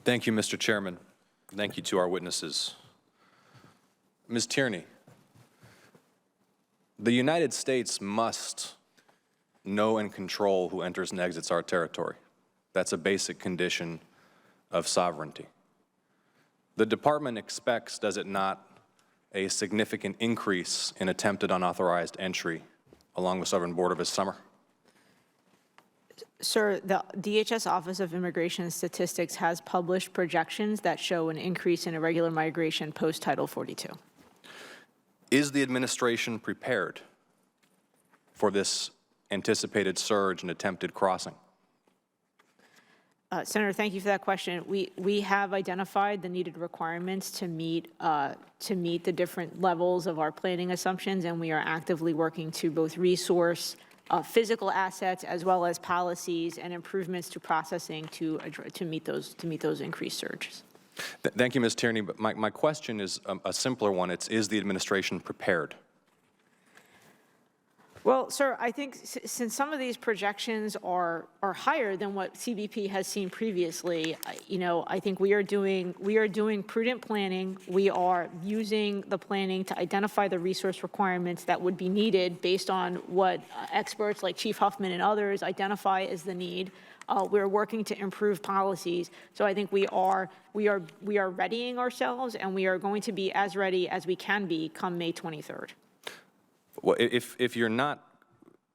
Thank you, Mr. Chairman. Thank you to our witnesses. Ms. Tierney, the United States must know and control who enters and exits our territory. That's a basic condition of sovereignty. The department expects, does it not, a significant increase in attempted unauthorized entry along the southern border this summer? Sir, the DHS Office of Immigration and Statistics has published projections that show an increase in irregular migration post-Title 42. Is the administration prepared for this anticipated surge in attempted crossing? Senator, thank you for that question. We have identified the needed requirements to meet the different levels of our planning assumptions, and we are actively working to both resource physical assets as well as policies and improvements to processing to meet those increased surges. Thank you, Ms. Tierney. But my question is a simpler one. Is the administration prepared? Well, sir, I think since some of these projections are higher than what CBP has seen previously, I think we are doing prudent planning. We are using the planning to identify the resource requirements that would be needed based on what experts like Chief Huffman and others identify as the need. We're working to improve policies. So I think we are readying ourselves, and we are going to be as ready as we can be come May 23rd. Well, if you're not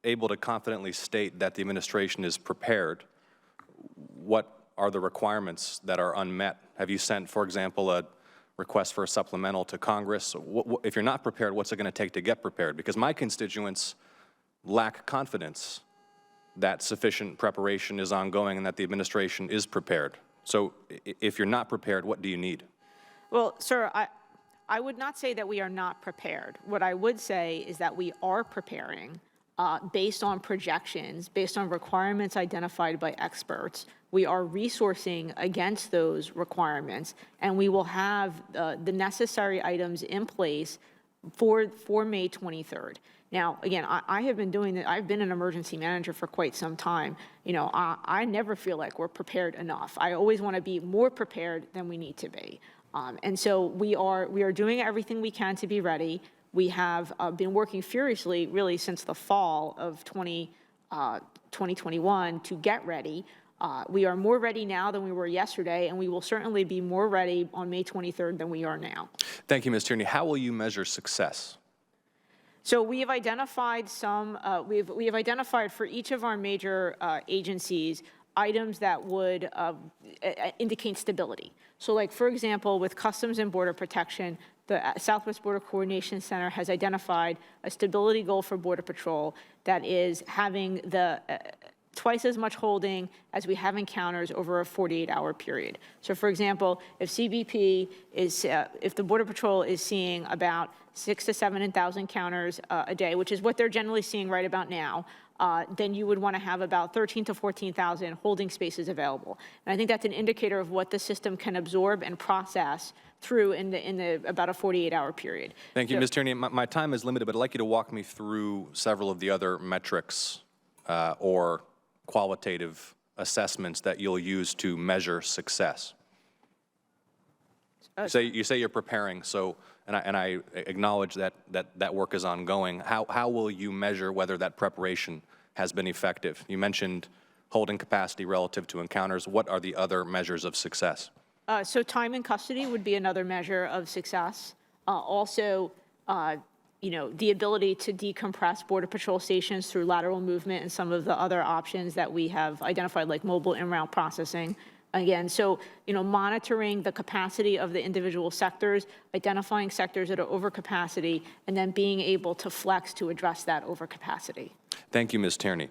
able to confidently state that the administration is prepared, what are the requirements that are unmet? Have you sent, for example, a request for a supplemental to Congress? If you're not prepared, what's it going to take to get prepared? Because my constituents lack confidence that sufficient preparation is ongoing and that the administration is prepared. So if you're not prepared, what do you need? Well, sir, I would not say that we are not prepared. What I would say is that we are preparing based on projections, based on requirements identified by experts. We are resourcing against those requirements, and we will have the necessary items in place for May 23rd. Now, again, I have been doing that. I've been an emergency manager for quite some time. I never feel like we're prepared enough. I always want to be more prepared than we need to be. And so we are doing everything we can to be ready. We have been working furiously, really, since the fall of 2021 to get ready. We are more ready now than we were yesterday, and we will certainly be more ready on May 23rd than we are now. Thank you, Ms. Tierney. How will you measure success? So we have identified we have identified for each of our major agencies items that would indicate stability. So like, for example, with Customs and Border Protection, the Southwest Border Coordination Center has identified a stability goal for Border Patrol that is having twice as much holding as we have encounters over a 48-hour period. So for example, if CBP is, if the Border Patrol is seeing about 6,000 to 7,000 encounters a day, which is what they're generally seeing right about now, then you would want to have about 13,000 to 14,000 holding spaces available. And I think that's an indicator of what the system can absorb and process through in about a 48-hour period. Thank you, Ms. Tierney. My time is limited, but I'd like you to walk me through several of the other metrics or qualitative assessments that you'll use to measure success. You say you're preparing, so and I acknowledge that work is ongoing. How will you measure whether that preparation has been effective? You mentioned holding capacity relative to encounters. What are the other measures of success? So time in custody would be another measure of success. Also, the ability to decompress Border Patrol stations through lateral movement and some of the other options that we have identified, like mobile in-route processing. Again, so, monitoring the capacity of the individual sectors, identifying sectors that are overcapacity, and then being able to flex to address that overcapacity. Thank you, Ms. Tierney.